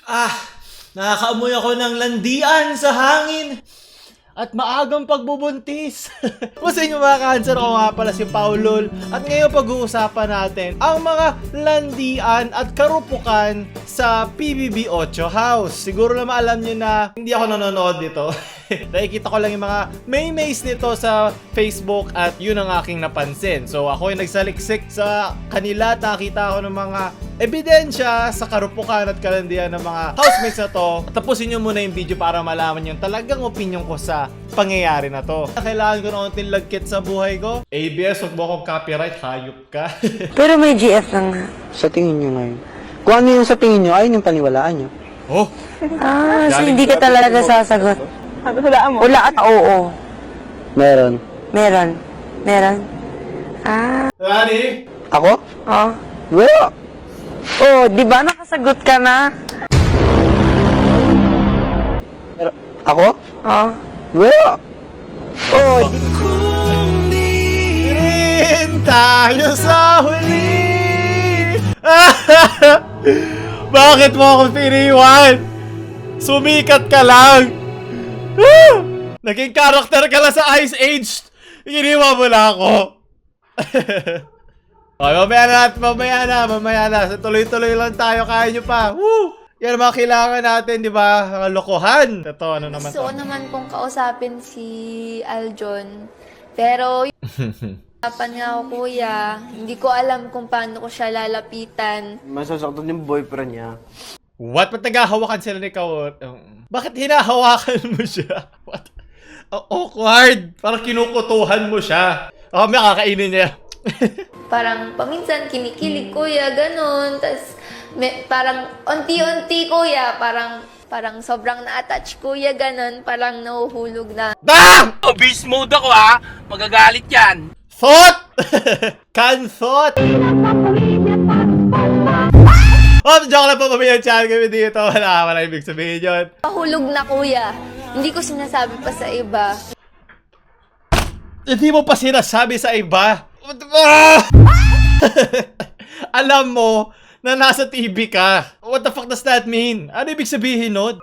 Ah, nakakaamoy ako ng landian sa hangin at maagang pagbubuntis. Kung sa inyo mga cancer, ako nga pala si Paulol. At ngayon pag-uusapan natin ang mga landian at karupukan sa PBB 8 House. Siguro na maalam nyo na hindi ako nanonood dito. Nakikita ko lang yung mga maymays nito sa Facebook at yun ang aking napansin. So ako yung nagsaliksik sa kanila at nakita ko ng mga ebidensya sa karupukan at kalandian ng mga housemates na to. Tapusin nyo muna yung video para malaman yung talagang opinion ko sa pangyayari na to. Kailangan ko na unting lagkit sa buhay ko. ABS, huwag mo akong copyright, hayop ka. Pero may GF lang nga. Sa tingin nyo ngayon? Kung ano yung sa tingin nyo, ayun yung paniwalaan nyo. Oh! Ah, so hindi ka talaga sasagot. Hulaan mo. Wala at oo. Meron. Meron. Meron. Ah, Rani? Ako? oh. Wala. Oh, di ba nakasagot ka na? Ako? Oh. Wala. Oh, Rin tayo sa huli! Bakit mo ako piniwan? Sumikat ka lang! Naging karakter ka lang sa Ice Age! Iniwan mo na ako! Okay, mamaya na. So, tuloy-tuloy lang tayo, kaya nyo pa. Woo! Yan ang mga kailangan natin, di ba? Mga lokohan. Ito, ano naman Gusto ko to? naman pong kausapin si Aljon. Pero usapan nga ako, kuya. Hindi ko alam kung paano ko siya lalapitan. Masasaktan yung boyfriend niya. What? Ba't naghahawakan sila ni Kaot? Bakit hinahawakan mo siya? What? Awkward! Parang kinukutuhan mo siya. Ako, may kakainin niya. Parang paminsan kinikilig, kuya, ganun. Tapos parang unti-unti, kuya. Parang sobrang na-attach, kuya, ganun. Parang nahuhulog na. Ah! Oh, beast mode ako ha. Magagalit yan. Thought! Can thought! Oh, joke lang po, pamilya channel kami dito. Wala ibig sabihin yun. Mahulog na, kuya. Hindi ko sinasabi pa sa iba. Hindi mo pa sinasabi sa iba. Alam mo na nasa TV ka. What the fuck does that mean? Ano ibig sabihin nun?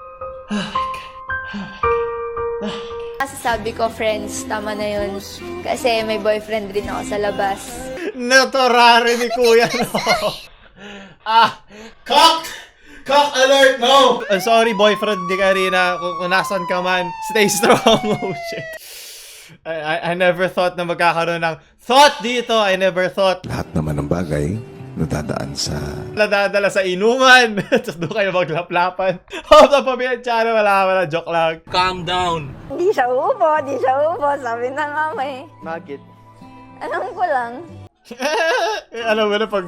Kasi sabi ko, friends, tama na yun. Kasi may boyfriend rin ako sa labas. Naturari ni Kuya, no? Cock! Cock alert, no! I'm sorry, boyfriend di Karina. Kung nasan ka man, stay strong. Oh, shit. I never thought na magkakaroon ng thought dito. I never thought Lahat naman ng bagay nadadaan sa nadadala sa inuman. Tapos doon kayo maglaplapan. Hold up, pamilya channel. Wala. Joke lang. Calm down. Di siya upo. Sabi na nga may. Bakit? Alam ko lang. Alam mo na pag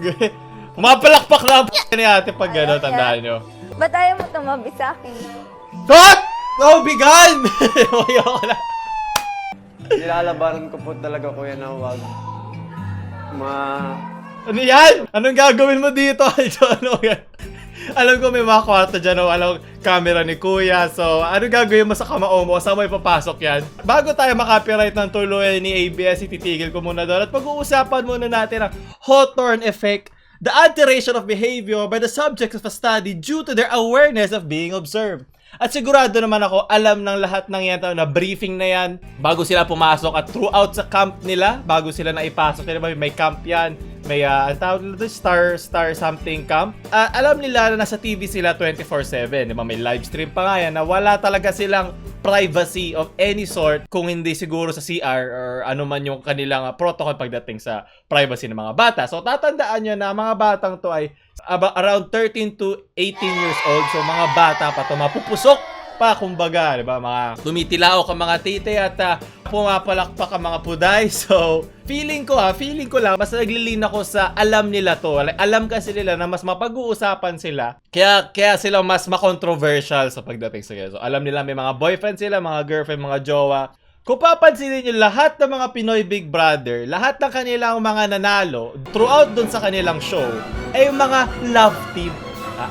pumapalakpak lang ni ate pag gano'n, tandaan nyo. Ba't ayaw mo tumabi sa akin? Thought! No, bigan! Ayoko na. Nilalabanan ko po talaga, kuya, na huwag Ano yan? Anong gagawin mo dito? Ano yan? Alam ko may mga kwarto dyan, alam camera ni Kuya. So, ano gagawin mo sa kamao mo? Saan mo ipapasok yan? Bago tayo makapiright ng tuloy ni ABS, ititigil ko muna doon. At pag-uusapan muna natin ang Hawthorne effect, the alteration of behavior by the subjects of a study due to their awareness of being observed. At sigurado naman ako, alam ng lahat ng yan na briefing na yan bago sila pumasok at throughout sa camp nila, bago sila na ipasok nila, may camp yan, may tawag nila star something camp. Alam nila na nasa TV sila 24/7, di ba? May live stream pa nga yan na wala talaga silang privacy of any sort kung hindi siguro sa CR or ano man yung kanilang protocol pagdating sa privacy ng mga bata. So tatandaan nyo na mga batang to ay around 13 to 18 years old. So mga bata pa to, mapupusok pa kumbaga, di ba? Mga tumitilaok ang mga tite at pumapalakpak ang mga puday. So feeling ko lang mas naglilin ako sa alam nila to. Alam kasi nila na mas mapag-uusapan sila. Kaya sila mas ma-controversial sa pagdating sa ganyan. So alam nila may mga boyfriend sila, mga girlfriend, mga jowa. Kung papansinin nyo, lahat ng mga Pinoy Big Brother, lahat ng kanilang mga nanalo throughout dun sa kanilang show ay yung mga love team.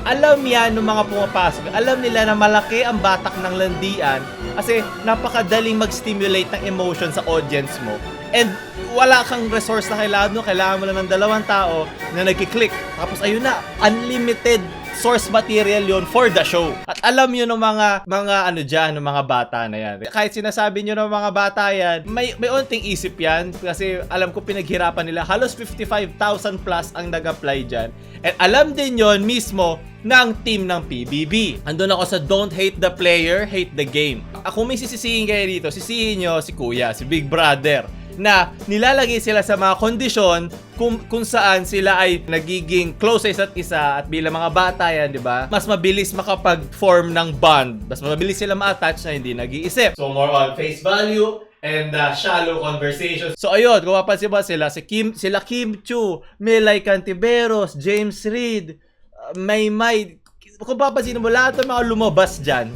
Alam yan ng mga pumapasok. Alam nila na malaki ang batak ng landian kasi napakadaling mag-stimulate ng emotion sa audience mo. And wala kang resource na kailangan mo lang ng dalawang tao na nagkiklik. Tapos ayun na, unlimited source material yon for the show. At alam nyo ng mga ano dyan, ng mga bata na yan. Kahit sinasabi nyo ng mga bata yan, may onting isip yan. Kasi alam ko pinaghirapan nila. Halos 55,000 plus ang nag-apply dyan. And alam din yon mismo ng team ng PBB. Andun ako sa don't hate the player, hate the game. Kung may sisisihin kayo dito, sisihin nyo si Kuya, si Big Brother, na nilalagay sila sa mga kondisyon kung saan sila ay nagiging close sa isa't isa, at bilang mga bata yan, di ba? Mas mabilis makapag-form ng bond. Mas mabilis sila ma-attach na hindi nag-iisip. So more on face value and shallow conversation. So ayun, kung mapansin ba sila Kim Chu, Melay Cantiveros, James Reid, Maymay, kung papansin mo lahat ng mga lumabas dyan,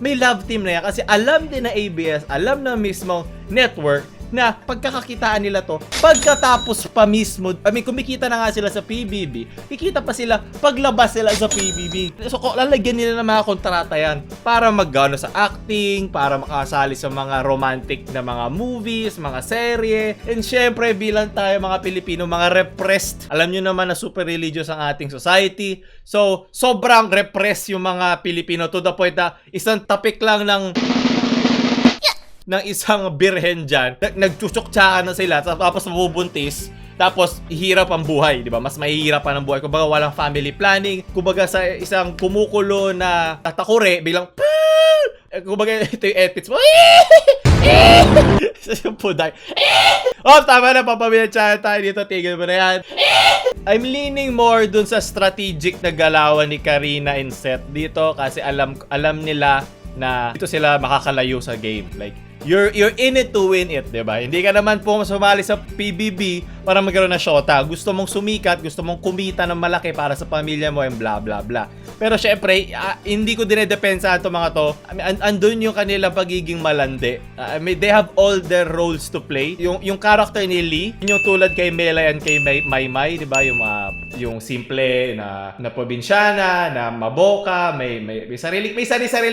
may love team na yan kasi alam din na ABS, alam na mismo network na pagkakakitaan nila to pagkatapos pa mismo. I mean, kumikita na nga sila sa PBB, kikita pa sila paglabas sila sa PBB. So, lalagyan nila ng mga kontrata yan para mag-ano sa acting, para makasali sa mga romantic na mga movies, mga serye. And syempre, bilang tayo mga Pilipino, mga repressed, alam nyo naman na super religious ang ating society. So, sobrang repressed yung mga Pilipino to the point na isang topic lang ng isang birhen dyan, nagchuchoktsaka na sila, tapos mabubuntis, tapos hirap ang buhay, di ba? Mas mahihirap pa ng buhay. Kumbaga walang family planning, kumbaga sa isang kumukulo na tatakure, bilang kumbaga ito yung edits mo. Yung puday. Oh, tama na, papamilya tayo dito, tigil mo na yan. I'm leaning more dun sa strategic na galawan ni Karina and Seth dito kasi alam nila na dito sila makakalayo sa game. Like, you're in it to win it, diba? Hindi ka naman po sumali sa PBB para magkaroon ng shota. Gusto mong sumikat, gusto mong kumita ng malaki para sa pamilya mo and blah blah blah. Pero syempre, hindi ko dinedepensa ito mga to. I mean, andun yung kanilang pagiging malandi. I mean, they have all their roles to play. Yung character ni Lee, yung tulad kay Melay and kay Maymay, diba? Yung simple na probinsyana, na maboka, may sarili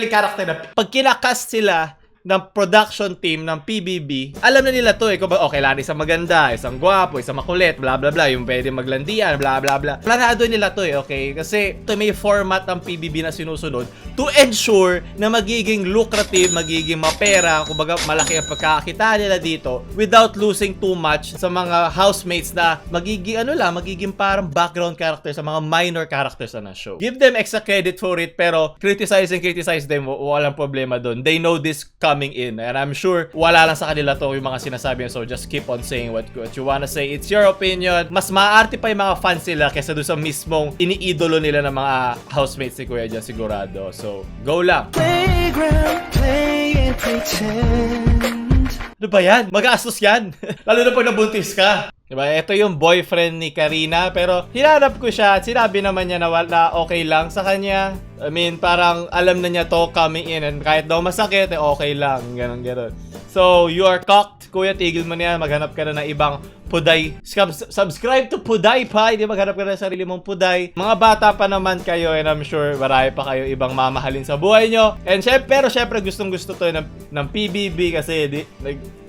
character na pag kinakast sila ng production team ng PBB, alam na nila to kung okay, kailangan isang maganda, isang gwapo, isang makulit, bla bla bla, yung pwede maglandian, bla bla bla. Planado nila to okay? Kasi ito may format ang PBB na sinusunod to ensure na magiging lucrative, magiging mapera, kumbaga malaki ang pagkakakita nila dito without losing too much sa mga housemates na magiging parang background character sa mga minor characters na show. Give them extra credit for it, pero criticize them, walang problema doon. They know this coming in. And I'm sure wala lang sa kanila to yung mga sinasabi. So just keep on saying what you wanna say. It's your opinion. Mas maarte pa yung mga fans nila kaysa doon sa mismong iniidolo nila ng mga housemates ni Kuya dyan sigurado. So, go lang. Ano ba yan? Mag-aastos yan. Lalo na pag nabuntis ka. Diba? Ito yung boyfriend ni Karina, pero hinanap ko siya at sinabi naman niya na okay lang sa kanya. I mean, parang alam na niya to coming in and kahit daw masakit, okay lang. Ganon. So, you are cocked. Kuya, tigil mo na yan. Maghanap ka na ng ibang puday. Subscribe to Puday pa. Hindi maghanap ka na ng sarili mong puday. Mga bata pa naman kayo and I'm sure marami pa kayo ibang mamahalin sa buhay nyo. And pero syempre gustong-gusto to ng PBB kasi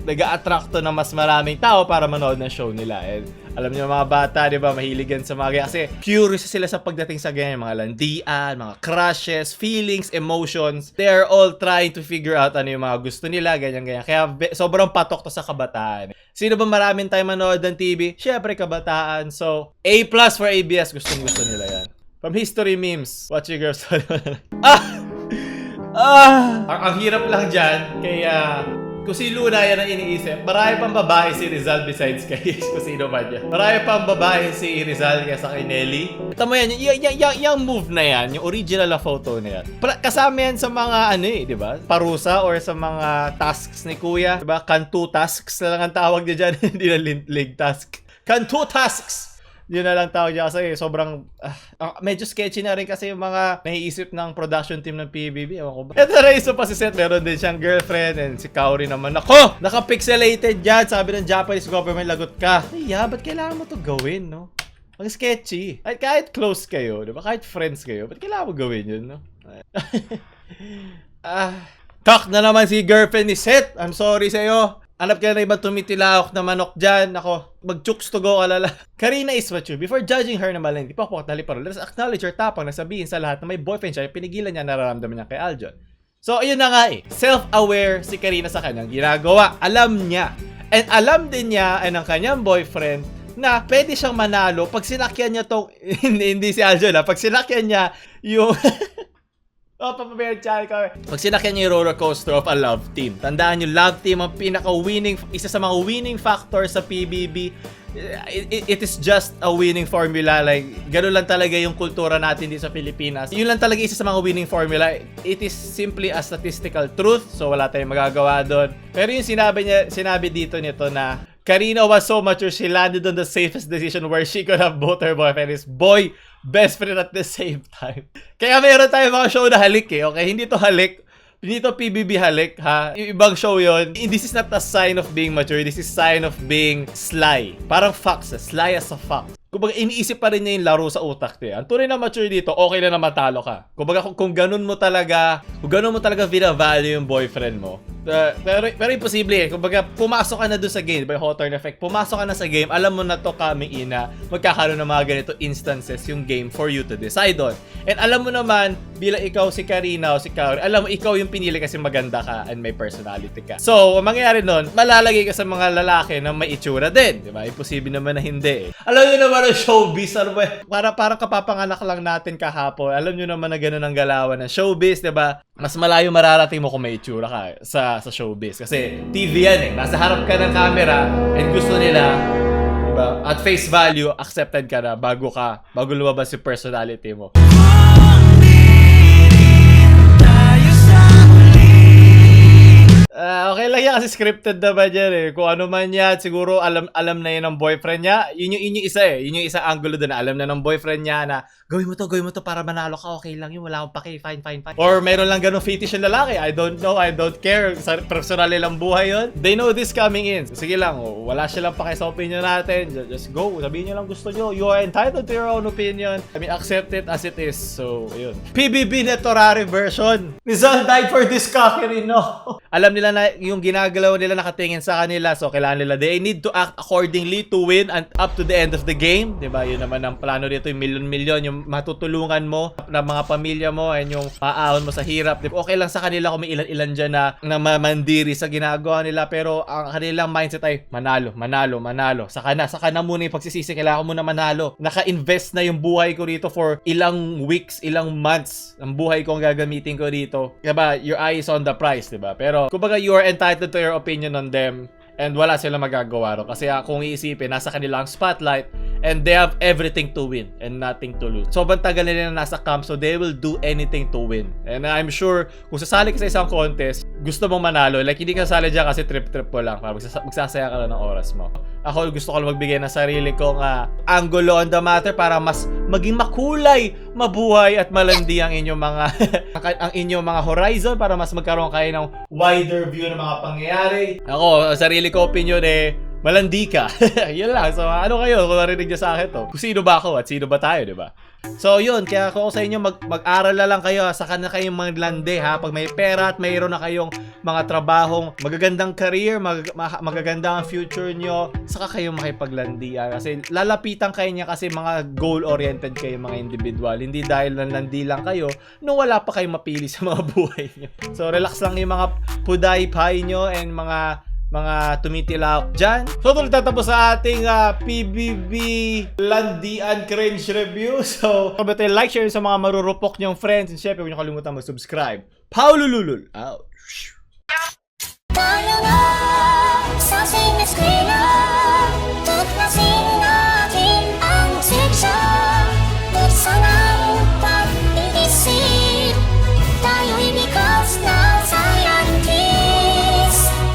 nag-a-attract to ng mas maraming tao para manood ng show nila. And alam niyo mga bata, di ba, mahilig yan sa mga kasi curious sila sa pagdating sa ganyan, mga landian, mga crushes, feelings, emotions. They're all trying to figure out ano yung mga gusto nila, ganyan. Kaya sobrang patok to sa kabataan. Sino ba maraming tayo manood ng TV? Syempre kabataan. So, A+ for ABS, gustong-gusto nila yan. From history memes, watch your girls. Ang hirap lang dyan, kaya kung si Luna yan ang iniisip, marami pang babae si Rizal besides kay kung sino man yan. Marami pang babae si Rizal kaysa kay Nelly. Ito mo yan, yung move na yan, yung original na photo na yan. Kasama yan sa mga di ba? Parusa or sa mga tasks ni Kuya. Diba? Kanto tasks na lang ang tawag niya dyan. Hindi na link task. Kanto tasks! Yun na lang tawag niya kasi sobrang medyo sketchy na rin kasi yung mga naiisip ng production team ng PBB. Ewan ko ba? Ito na isa pa si Seth, meron din siyang girlfriend and si Kaori naman. Ako! Naka-pixelated yan! Sabi ng Japanese government, lagot ka. Ay, ba't kailangan mo to gawin, no? Ang sketchy. Kahit close kayo, di ba? Kahit friends kayo, ba't kailangan mo gawin yun, no? Talk na naman si girlfriend ni Seth. I'm sorry sa'yo. Hanap ka na ibang tumitilahok na manok dyan. Ako, mag-chooks to go, alala. Karina is mature. Before judging her na malandi, pa ako patali parol. Let's acknowledge her tapang na sabihin sa lahat na may boyfriend siya, pinigilan niya nararamdaman niya kay Aljon. So, ayun na nga eh. Self-aware si Karina sa kanyang ginagawa. Alam niya. And alam din niya ng kanyang boyfriend na pwede siyang manalo pag sinakyan niya tong hindi si Aljon pag sinakyan niya yung pag sinakyan niya yung roller coaster of a love team. Tandaan niyo, love team ang pinaka-winning, isa sa mga winning factor sa PBB. It is just a winning formula. Like, gano'n lang talaga yung kultura natin dito sa Pilipinas. Yun lang talaga isa sa mga winning formula. It is simply a statistical truth. So, wala tayong magagawa doon. Pero yung sinabi dito nito na Karina was so mature, she landed on the safest decision where she could have both her boyfriend and his boy best friend at the same time. Kaya meron tayong mga show na halik eh, okay? Hindi to halik. Hindi to PBB halik, ha? Yung ibang show yon. This is not a sign of being mature. This is sign of being sly. Parang fox, sly as a fox. Kumbaga, iniisip pa rin niya yung laro sa utak niya. Ang tunay na mature dito, okay na matalo ka. Kumbaga, kung ganun mo talaga vina-value yung boyfriend mo. Pero imposible eh. Kumbaga, pumasok ka na doon sa game, by Hawthorne effect. Pumasok ka na sa game, alam mo na to coming in na magkakaroon ng mga ganito instances yung game for you to decide on. And alam mo naman, bilang ikaw si Karina o si Kaori, alam mo, ikaw yung pinili kasi maganda ka and may personality ka. So, ang mangyayari nun, malalagay ka sa mga lalaki na may itsura din. Diba? Imposible naman na hindi eh. Alam nyo naman ang showbiz, ano ba? Parang kapapanganak lang natin kahapon. Alam nyo naman na gano'n ang galawan ng showbiz, diba? Mas malayo mararating mo kung may itsura ka sa showbiz. Kasi TV yan eh. Nasa harap ka ng camera and gusto nila, diba? At face value, accepted ka na bago lumabas yung personality mo. Okay lang yan kasi scripted naman yan eh. Kung ano man yan, siguro alam na yan ng boyfriend niya. Yun yung isa eh. Yun yung isa angulo doon na alam na ng boyfriend niya na gawin mo to para manalo ka. Okay lang yun. Wala akong pake. Fine. Or meron lang ganun fetish yung lalaki. I don't know. I don't care. Sa personal nilang buhay yun. They know this coming in. Sige lang. Wala silang pake sa opinion natin. Just go. Sabihin nyo lang gusto nyo. You are entitled to your own opinion. I mean, accept it as it is. So, yun. PBB Netorari version. Rizal died for this cockery, no? Alam nila na yung ginagalaw nila nakatingin sa kanila. So, kailangan nila, they need to act accordingly to win and up to the end of the game. Diba? Yun naman ang plano dito, yung milyon-milyon, yung matutulungan mo na mga pamilya mo and yung maaahon mo sa hirap. Diba? Okay lang sa kanila kung may ilan-ilan dyan na mamandiri sa ginagawa nila. Pero ang kanilang mindset ay manalo. Saka na muna yung pagsisisi. Kailangan ko muna manalo. Naka-invest na yung buhay ko dito for ilang weeks, ilang months. Ang buhay ko ang gagamitin ko dito. Diba? Your eye is on the prize. Diba? Pero kumbaga, you are entitled to your opinion on them and wala silang magagawa ro. Kasi kung iisipin, nasa kanilang spotlight and they have everything to win and nothing to lose. Sobrang tagal nila na nasa camp, so they will do anything to win. And I'm sure, kung sasali ka sa isang contest, gusto mong manalo. Like, hindi ka sasali dyan kasi trip-trip mo lang. Magsasaya ka lang ng oras mo. Ako, gusto ko lang magbigay ng sarili kong angulo on the matter para mas maging makulay, mabuhay at malandi ang inyong mga ang inyong mga horizon para mas magkaroon kayo ng wider view ng mga pangyayari. Ako, sarili ko opinion malandi ka. Yun lang. So, ano kayo kung narinig niyo sa akin to? Kung sino ba ako at sino ba tayo, di ba? So, yun. Kaya ako sa inyo, mag-aral na lang kayo. Saka na kayong maglandi, ha? Pag may pera at mayroon na kayong mga trabahong magagandang career, magagandang future nyo, saka kayo makipaglandi. Kasi lalapitan kayo niya kasi mga goal-oriented kayo, mga individual. Hindi dahil nanlandi lang kayo nung wala pa kayong mapili sa mga buhay nyo. So, relax lang yung mga puday-pay nyo and mga tumitilak dyan. So, ito tatapos sa ating PBB Landian Cringe Review. So, like, share sa mga marurupok nyong friends. And syempre, huwag nyo kalimutan mag-subscribe. Paulululul out.